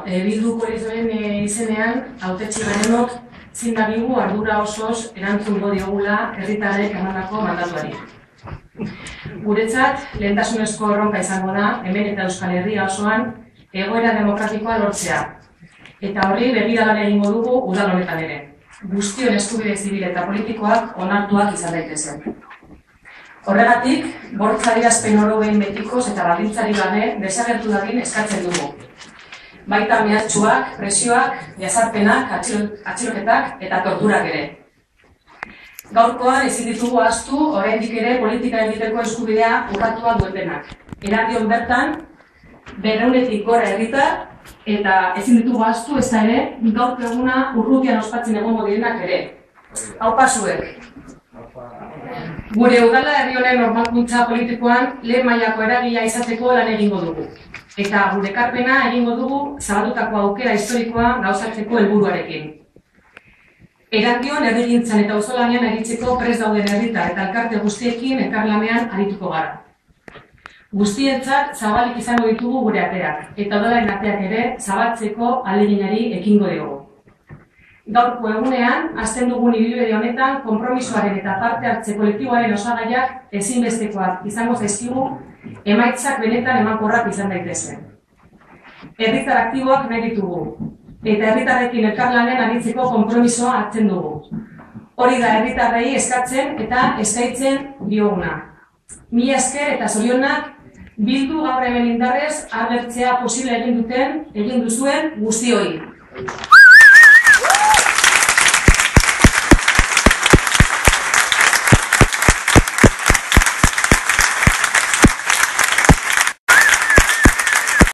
Bildu koalizioaren izenean, hautetxe garenok zindagigu ardura osoz erantzungo diogula herritarrek emandako mandatuari. Guretzat, lehentasunezko erronka izango da, hemen eta Euskal Herria osoan, egoera demokratikoa lortzea. Eta horri begiradan egingo dugu udal honetan ere. Guztion eskubide zibil eta politikoak onartuak izan daitezen. Horregatik, bortza adierazpen oro behin betikoz eta baldintzarik gabe desagertu dadin eskatzen dugu. Baita mehatxuak, presioak, jazarpenak, atxiloketak eta torturak ere. Gaurkoan ezin ditugu ahaztu oraindik ere politika egiteko eskubidea urratua duetenak. Erandion bertan, 200-tik gora herritar eta ezin ditugu ahaztu ez da ere gaurko eguna urrutian ospatzen egongo direnak ere. Aupa zuek. Gure udala herri honen normalkuntza politikoan lehen mailako eragilea izateko lan egingo dugu. Eta gure ekarpena egingo dugu zabaldutako aukera historikoa gauzatzeko helburuarekin. Erandion herrigintzan eta auzolanean aritzeko prest dauden herritar eta elkarte guztiekin elkarlanean arituko gara. Guztientzat zabalik izango ditugu gure ateak, eta udalaren ateak ere zabaltzeko ahaleginari ekingo diogu. Gaurko egunean, hasten dugun ibilbide honetan, konpromisoaren eta parte hartze kolektiboaren osagaiak ezinbestekoak izango zaizkigu, emaitzak benetan emankorrak izan daitezen. Herritar aktiboak nahi ditugu, eta herritarrekin elkarlanen aritzeko konpromisoa hartzen dugu. Hori da herritarrei eskatzen eta eskaintzen dioguna. Mila esker eta zorionak Bildu gaur hemen indarrez agertzea posible egin duzuen guztioi.